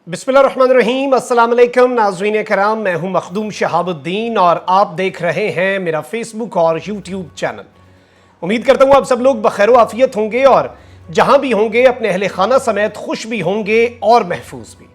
बिस्मिल्लाहिर्रहमानिर्रहीम। अस्सलाम वालेकुम नाज़रीन कराम, मैं हूं मखदूम शहाबुद्दीन और आप देख रहे हैं मेरा फेसबुक और यूट्यूब चैनल। उम्मीद करता हूं आप सब लोग बखैर आफियत होंगे और जहां भी होंगे अपने अहले खाना समेत खुश भी होंगे और महफूज भी।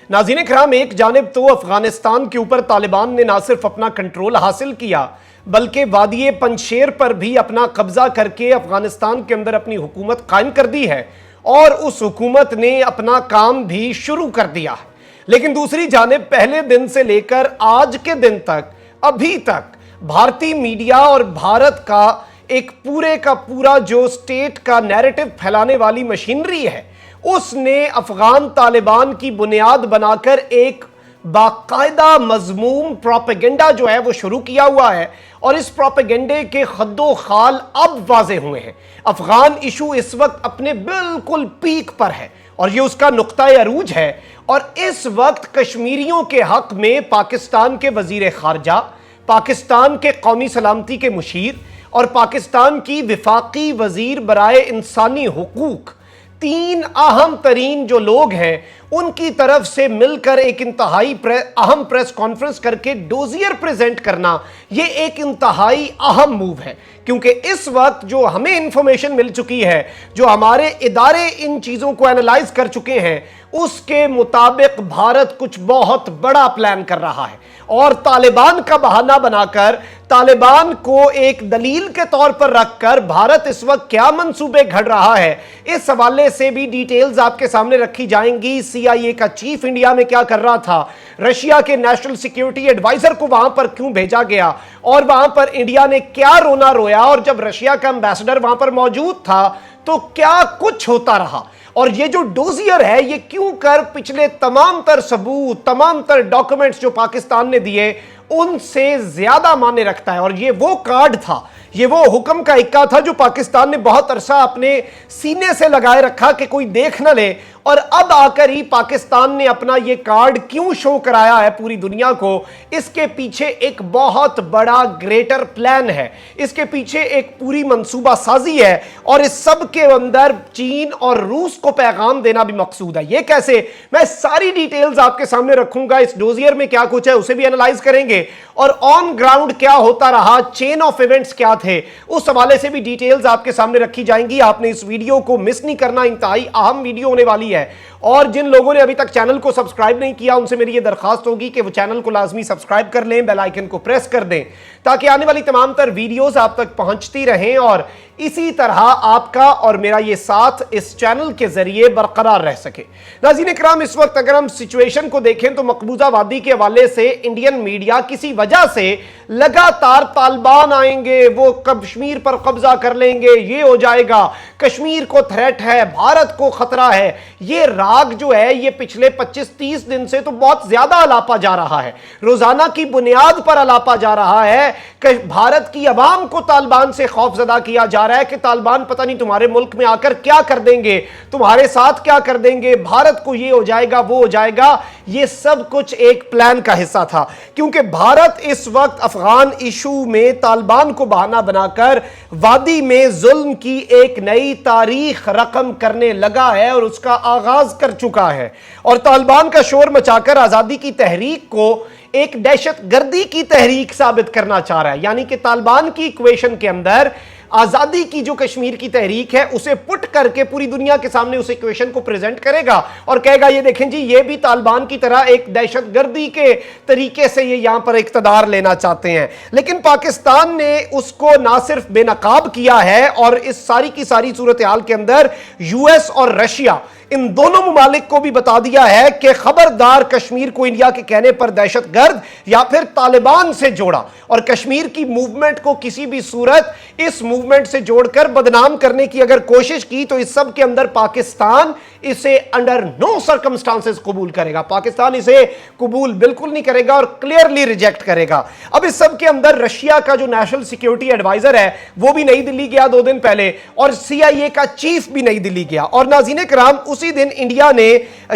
नाज़रीन कराम, एक जानिब तो अफगानिस्तान के ऊपर तालिबान ने ना सिर्फ अपना कंट्रोल हासिल किया बल्कि वादिये पंजशेर पर भी अपना कब्जा करके अफगानिस्तान के अंदर अपनी हुकूमत कायम कर दी है और उस हुकूमत ने अपना काम भी शुरू कर दिया है। लेकिन दूसरी जानिब पहले दिन से लेकर आज के दिन तक अभी तक भारतीय मीडिया और भारत का एक पूरे का पूरा जो स्टेट का नैरेटिव फैलाने वाली मशीनरी है उसने अफगान तालिबान की बुनियाद बनाकर एक बाकायदा मजमूम प्रोपेगेंडा जो है वो शुरू किया हुआ है और इस प्रोपेगेंडे के खद्दो खाल अब वाजे हुए हैं। अफगान इशू इस वक्त अपने बिल्कुल पीक पर है और ये उसका नुक्ता अरूज है और इस वक्त कश्मीरियों के हक में पाकिस्तान के वजीर खारजा, पाकिस्तान के कौमी सलामती के मुशीर और पाकिस्तान की विफाकी वजीर बराए इंसानी हुकूक, तीन अहम तरीन जो लोग हैं उनकी तरफ से मिलकर एक इंतहाई अहम प्रेस कॉन्फ्रेंस करके डोजियर प्रेजेंट करना, यह एक इंतहाई अहम मूव है। क्योंकि इस वक्त जो हमें इंफॉर्मेशन मिल चुकी है, जो हमारे इदारे इन चीजों को एनालाइज कर चुके हैं, उसके मुताबिक भारत कुछ बहुत बड़ा प्लान कर रहा है और तालिबान का बहाना बनाकर, तालिबान को एक दलील के तौर पर रखकर भारत इस वक्त क्या मंसूबे घड़ रहा है, इस हवाले से भी डिटेल्स आपके सामने रखी जाएंगी। CIA का चीफ इंडिया में क्या कर रहा था, रशिया के नेशनल सिक्योरिटी एडवाइजर को वहां पर क्यों भेजा गया और वहां पर इंडिया ने क्या रोना रोया और जब रशिया का एम्बेसडर वहां पर मौजूद था तो क्या कुछ होता रहा और ये जो डोजियर है ये क्यों कर पिछले तमाम तर सबूत, तमाम तर डॉक्यूमेंट्स जो पाकिस्तान ने दिए उनसे ज्यादा मायने रखता है। और ये वो कार्ड था, ये वो हुक्म का इक्का था जो पाकिस्तान ने बहुत अरसा अपने सीने से लगाए रखा कि कोई देख ना ले और अब आकर ही पाकिस्तान ने अपना ये कार्ड क्यों शो कराया है पूरी दुनिया को। इसके पीछे एक बहुत बड़ा ग्रेटर प्लान है, इसके पीछे एक पूरी मंसूबा साजी है और इस सब के अंदर चीन और रूस को पैगाम देना भी मकसूद है। ये कैसे, मैं सारी डिटेल्स आपके सामने रखूंगा। इस डोजियर में क्या कुछ है उसे भी एनालाइज करेंगे और ऑन ग्राउंड क्या होता रहा, चेन ऑफ इवेंट्स क्या थे, उस हवाले से भी डिटेल्स आपके सामने रखी जाएंगी। आपने इस वीडियो को मिस नहीं करना, इंतहाई अहम वीडियो होने वाली है। और जिन लोगों ने अभी तक चैनल को सब्सक्राइब नहीं किया उनसे मेरी यह दरखास्त होगी कि वो चैनल को लाजमी सब्सक्राइब कर लें, बेल आइकन को प्रेस कर दें ताकि आने वाली तमाम तर वीडियोस आप तक पहुंचती रहें और इसी तरह आपका और मेरा ये साथ इस चैनल के जरिए बरकरार रह सके। नाज़रीन इकराम, इस वक्त अगर हम सिचुएशन को देखें तो मकबूजा वादी के हवाले से इंडियन मीडिया किसी वजह से लगातार तालिबान आएंगे, वो कश्मीर पर कब्जा कर लेंगे, ये हो जाएगा, कश्मीर को थ्रेट है, भारत को खतरा है, ये राग जो है ये पिछले 25-30 दिन से तो बहुत ज्यादा अलापा जा रहा है, रोजाना की बुनियाद पर अलापा जा रहा है कि भारत की अवाम को तालिबान से खौफजदा किया जा रहा है कि तालिबान पता नहीं तुम्हारे मुल्क में आकर क्या कर देंगे, तुम्हारे साथ क्या कर देंगे, भारत को ये हो जाएगा वो हो जाएगा। ये सब कुछ एक प्लान का हिस्सा था क्योंकि भारत इस वक्त अफगान इशू में तालिबान को बहाना बनाकर वादी में जुल्म की एक नई तारीख रकम करने लगा है और उसका आगाज कर चुका है और तालिबान का शोर मचाकर आजादी की तहरीक को एक दहशत गर्दी की तहरीक साबित करना चाह रहा है। यानी कि तालिबान की इक्वेशन के अंदर आजादी की जो कश्मीर की तहरीक है उसे पुट करके पूरी दुनिया के सामने उस इक्वेशन को प्रेजेंट करेगा और कहेगा ये देखें जी ये भी तालिबान की तरह एक दहशतगर्दी के तरीके से ये यहां पर इक्तदार लेना चाहते हैं। लेकिन पाकिस्तान ने उसको ना सिर्फ बेनकाब किया है और इस सारी की सारी सूरत हाल के अंदर US और रशिया इन दोनों मुमालिक को भी बता दिया है कि खबरदार कश्मीर को इंडिया के कहने पर दहशतगर्द या फिर तालिबान से जोड़ा और कश्मीर की मूवमेंट को किसी भी सूरत इस मूवमेंट से जोड़कर बदनाम करने की अगर कोशिश की तो इस सब के अंदर पाकिस्तान इसे अंडर नो सर्कमस्टांसेस कबूल करेगा। पाकिस्तान इसे कबूल बिल्कुल नहीं करेगा और क्लियरली रिजेक्ट करेगा। अब इस सब के अंदर रशिया का जो नेशनल सिक्योरिटी एडवाइजर है वो भी नई दिल्ली गया 2 दिन पहले और CIA का चीफ भी नई दिल्ली गया और नाज़रीन कराम उसी दिन इंडिया ने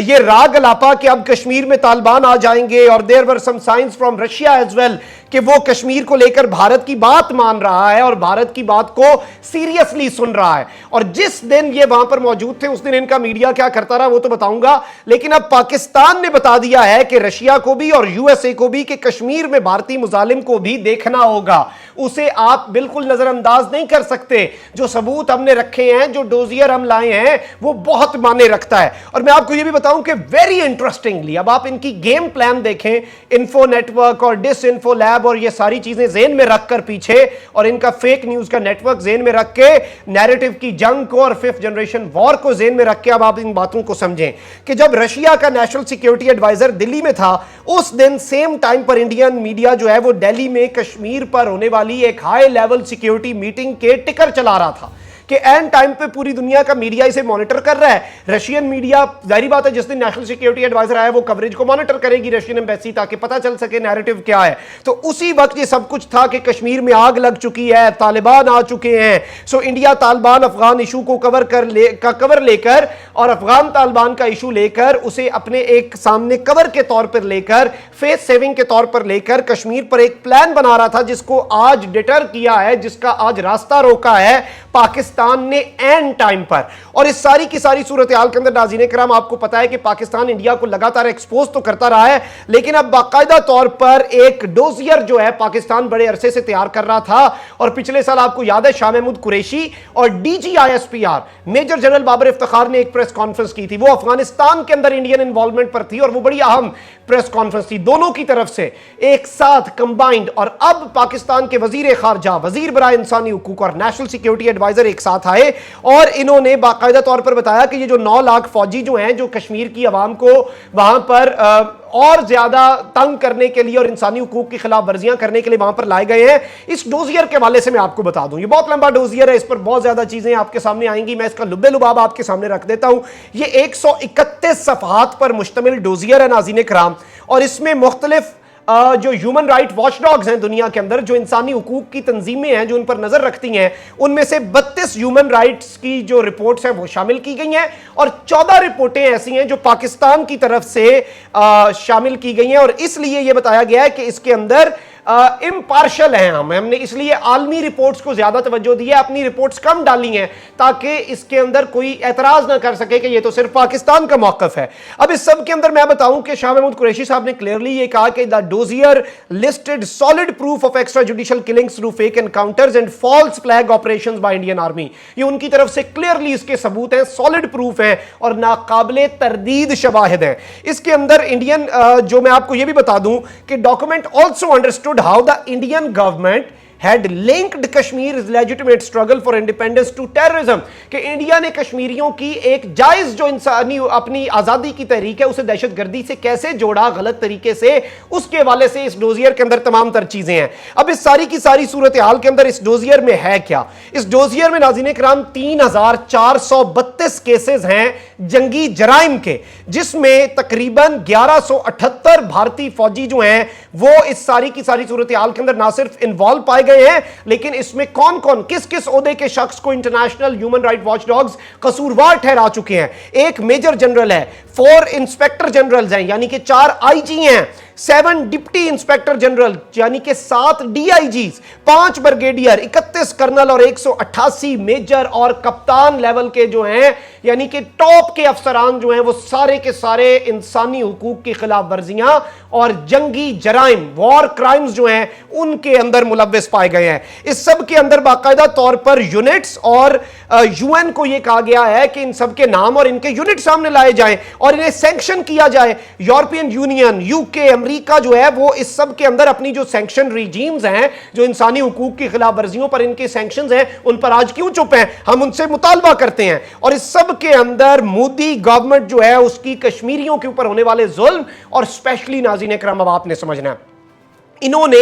ये राग अलापा कि अब कश्मीर में तालिबान आ जाएंगे, और there were some signs from Russia as well कि वो कश्मीर को लेकर भारत की बात मान रहा है और भारत की बात को सीरियसली सुन रहा है। और जिस दिन ये वहां पर मौजूद थे उस दिन इनका मीडिया क्या करता रहा वो तो बताऊंगा, लेकिन अब पाकिस्तान ने बता दिया है कि रशिया को भी और यूएसए को भी कि कश्मीर में भारतीय मुजालिम को भी देखना होगा, उसे आप बिल्कुल नजरअंदाज नहीं कर सकते। जो सबूत हमने रखे हैं, जो डोजियर हम लाए हैं, वो बहुत मायने रखता है। और मैं आपको ये भी बताऊं कि वेरी इंटरेस्टिंगली अब आप इनकी गेम प्लान देखें, इन्फो नेटवर्क और डिस इन्फो लैब और ये सारी चीजें जेन में रखकर पीछे, और इनका फेक न्यूज का नेटवर्क जेन में रख के, नैरेटिव की जंग को और फिफ्थ जनरेशन वॉर को जेन में रख के अब आप इन बातों को समझें कि जब रशिया का नेशनल सिक्योरिटी एडवाइजर दिल्ली में था, उस दिन सेम टाइम पर इंडियन मीडिया जो है वो दिल्ली में कश्मीर पर होने वाली एक हाई लेवल सिक्योरिटी मीटिंग के टिकर चला रहा था कि एंड टाइम पे पूरी दुनिया का मीडिया इसे मॉनिटर कर रहा है। रशियन मीडिया, जाहिर बात है, जिस दिन नेशनल सिक्योरिटी एडवाइजर आया वो कवरेज को मॉनिटर करेगी रशियन एम्बेसी, ताकि पता चल सके नैरेटिव क्या है। तो उसी वक्त ये सब कुछ था कि कश्मीर में आग लग चुकी है, तालिबान आ चुके हैं। So India Taliban Afghan issue को कवर लेकर और अफगान तालिबान का इशू लेकर उसे अपने एक सामने कवर के तौर पर लेकर, फेस सेविंग के तौर पर लेकर कश्मीर पर एक प्लान बना रहा था, जिसको आज डिटर किया है, जिसका आज रास्ता रोका है पाकिस्तान ने एंड टाइम पर। और इस सारी की सारी सूरत हाल के अंदर नाज़रीन किराम आपको पता है कि पाकिस्तान इंडिया को लगातार एक्सपोज तो करता रहा है, लेकिन अब बाकायदा तौर पर एक डोजियर जो है पाकिस्तान बड़े अरसे से तैयार कर रहा था। और पिछले साल आपको याद है शाह महमूद कुरैशी और DGISPR major general Babar Iftikhar ने एक प्रेस कॉन्फ्रेंस की थी, वो अफगानिस्तान के अंदर इंडियन इन्वॉल्वमेंट पर थी और वो बड़ी अहम प्रेस कॉन्फ्रेंस थी, दोनों की तरफ से एक साथ कंबाइंड। और अब पाकिस्तान के वजीर खारजा, वजीर बराए इंसानी हुकूक और नेशनल सिक्योरिटी एडवाइजर एक साथ आए और इन्होंने बाकायदा तौर पर बताया कि ये जो 9 लाख फौजी जो हैं, जो कश्मीर की आवाम को वहां पर और ज्यादा तंग करने के लिए और इंसानी हुकूक की खिलाफ वर्जियां करने के लिए वहां पर लाए गए हैं, इस डोजियर के हवाले से मैं आपको बता दूं। ये बहुत लंबा डोजियर है, इस पर बहुत ज्यादा चीजें आपके सामने आएंगी, मैं इसका लुब्बे लुबाब आपके सामने रख देता हूं। ये 131 सफहात पर मुश्तमिल डोजियर है नाज़रीन किराम, और इसमें मुख्तलिफ जो ह्यूमन राइट वॉचडॉग्स हैं दुनिया के अंदर, जो इंसानी हुकूक की तंजीमें हैं जो उन पर नजर रखती हैं, उनमें से 32 ह्यूमन राइट्स की जो रिपोर्ट्स हैं वो शामिल की गई हैं, और 14 रिपोर्टें ऐसी हैं जो पाकिस्तान की तरफ से शामिल की गई हैं। और इसलिए यह बताया गया है कि इसके अंदर इम्पार्शल हैं हमने इसलिए आलमी रिपोर्ट्स को ज्यादा तवज्जो दी है, अपनी रिपोर्ट्स कम डाली हैं ताकि इसके अंदर कोई एतराज ना कर सके कि ये तो सिर्फ पाकिस्तान का मौकफ है। अब इस सब के अंदर मैं बताऊं कि शाह महमूद कुरैशी साहब ने क्लियरली ये कहा कि the dossier listed solid proof of extrajudicial killings through fake encounters and false flag operations by Indian army. ये उनकी तरफ से क्लियरली इसके सबूत हैं, सॉलिड प्रूफ हैं और नाकाबिले तरदीद शवाहिद हैं। इसके अंदर इंडियन जो मैं आपको ये भी बता दूं कि document also understood how the Indian government had linked Kashmir's legitimate struggle for independence to terrorism, कि इंडिया ने कश्मीरियों की एक जायज जो इंसानी अपनी आजादी की तहरीक है उसे दहशतगर्दी से कैसे जोड़ा गलत तरीके से, उसके हवाले से इस डोजियर के अंदर तमाम तर चीजें हैं। अब इस सारी की सारी सूरत हाल के अंदर इस डोजियर में है क्या? इस डोजियर में नाज़रीन किराम 3432 केसेस हैं जंगी जराइम के, जिसमें तकरीबन 1178 भारतीय फौजी जो हैं वो इस सारी की सारी सूरत हाल के अंदर ना सिर्फ इन्वॉल्व पाए गए हैं, लेकिन इसमें कौन कौन किस किस ओहदे के शख्स को इंटरनेशनल ह्यूमन राइट वॉचडॉग्स कसूरवार ठहरा चुके हैं। एक मेजर जनरल है, 4 इंस्पेक्टर जनरल्स हैं यानी कि 4 IG हैं, 7 डिप्टी इंस्पेक्टर जनरल यानी कि 7 DIGs, 5 ब्रिगेडियर, 31 कर्नल और 188 मेजर और कप्तान लेवल के जो हैं यानी कि टॉप के अफसरान जो हैं वो सारे के सारे इंसानी हुकूक की खिलाफ वर्जियां और जंगी जराइम, वॉर क्राइम्स जो हैं उनके अंदर मुलव्विस पाए गए हैं। इस सब के अंदर बाकायदा तौर पर यूनिट्स और UN को यह कहा गया है कि इन सब के नाम और इनके यूनिट सामने लाए जाएं और इन्हें सैंक्शन किया जाए। यूरोपियन यूनियन, UK, अमेरिका जो है वो इस सब के अंदर अपनी जो सैंक्शन रिजीम्स हैं, जो इंसानी हुकूक की खिलाफ वर्जियों पर इनके सैंक्शंस हैं, उन पर आज क्यों चुप हैं? हम उनसे मुतालबा करते हैं। और इस सब के अंदर मोदी गवर्नमेंट जो है उसकी कश्मीरियों के ऊपर होने वाले जुल्म और स्पेशली नाज़रीन किराम अब आपने समझना है, इन्होंने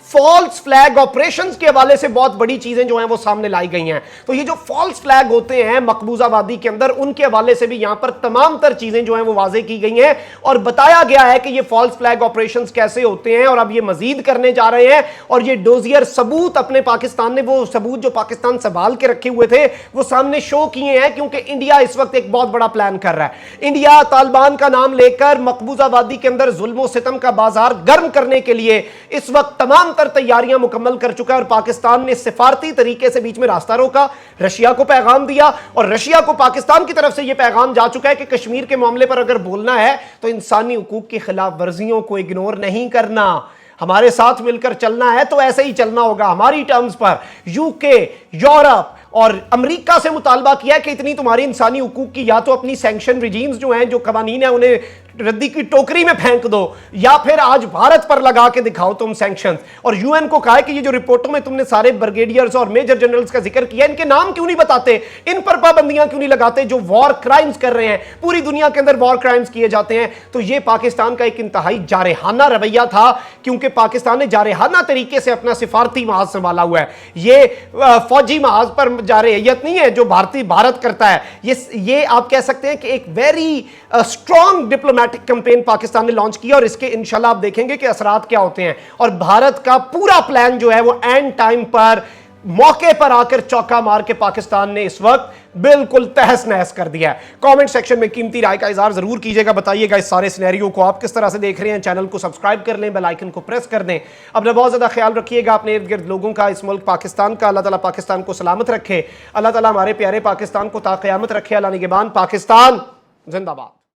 फॉल्स फ्लैग ऑपरेशंस के हवाले से बहुत बड़ी चीजें जो हैं वो सामने लाई गई हैं। तो ये जो फॉल्स फ्लैग होते हैं मकबूजा वादी के अंदर, उनके हवाले से भी यहां पर तमाम तर चीजें जो हैं वो वाजे की गई हैं और बताया गया है कि ये फॉल्स फ्लैग ऑपरेशंस कैसे होते हैं और अब ये मजीद करने जा रहे हैं। और ये डोजियर सबूत अपने पाकिस्तान ने, वो सबूत जो पाकिस्तान संभाल के रखे हुए थे, वो सामने शो किए हैं, क्योंकि इंडिया इस वक्त एक बहुत बड़ा प्लान कर रहा है। इंडिया तालिबान का नाम लेकर मकबूजा वादी के अंदर जुल्म सितम का बाजार गर्म करने के लिए इस वक्त तमाम तर तैयारियां मुकम्मल कर चुका है। और पाकिस्तान ने सिफारती तरीके से बीच में रास्ता रोका, रशिया को पैगाम दिया और रशिया को पाकिस्तान की तरफ से यह पैगाम जा चुका है कि कश्मीर के मामले पर अगर बोलना है तो इंसानी हुकूक की खिलाफ वर्जियों को इग्नोर नहीं करना, हमारे साथ मिलकर चलना है तो ऐसे ही चलना होगा हमारी टर्म्स पर। यूके, यूरोप और अमेरिका से मुतालबा किया है कि इतनी तुम्हारी इंसानी हुकूक की या तो अपनी सैंक्शन रिजीम्स जो हैं, जो कवानीन है, उन्हें रद्दी की टोकरी में फेंक दो, या फिर आज भारत पर लगा के दिखाओ तुम सैंक्शंस। और यूएन को कहा है कि ये जो रिपोर्टों में तुमने सारे ब्रिगेडियर्स और मेजर जनरल्स का जिक्र किया, इनके नाम क्यों नहीं बताते, इन पर पाबंदियां क्यों नहीं लगाते जो वॉर क्राइम्स कर रहे हैं। पूरी दुनिया के अंदर वॉर क्राइम्स किए जाते हैं। तो ये पाकिस्तान का एक इंतहाई जारहाना रवैया था, क्योंकि पाकिस्तान ने जारहाना तरीके से अपना सिफारती महाज संभाला हुआ है। ये फौजी महाज पर जारहियत नहीं है जो भारत करता है। ये आप कह सकते हैं कि एक very strong diplomatic campaign Pakistan ने लॉन्च किया और इसके इंशाल्लाह आप देखेंगे कि असरात क्या होते हैं। और भारत का पूरा प्लान जो है वो एंड टाइम पर, मौके पर आकर चौका मार के पाकिस्तान ने इस वक्त बिल्कुल तहस नहस कर दिया है। कमेंट सेक्शन में कीमती राय का इजहार जरूर कीजिएगा, बताइएगा इस सारे सिनेरियो को आप किस तरह से देख रहे हैं। चैनल को सब्सक्राइब कर लें, बेल आइकन को प्रेस कर दें। अपना बहुत ज्यादा ख्याल रखिएगा, अपने इर्द गिर्द लोगों का, इस मुल्क पाकिस्तान का। अल्लाह ताला पाकिस्तान को सलामत रखे, अल्लाह ताला हमारे प्यारे पाकिस्तान को ता क़यामत रखे। अल्लाह निगहबान, पाकिस्तान जिंदाबाद।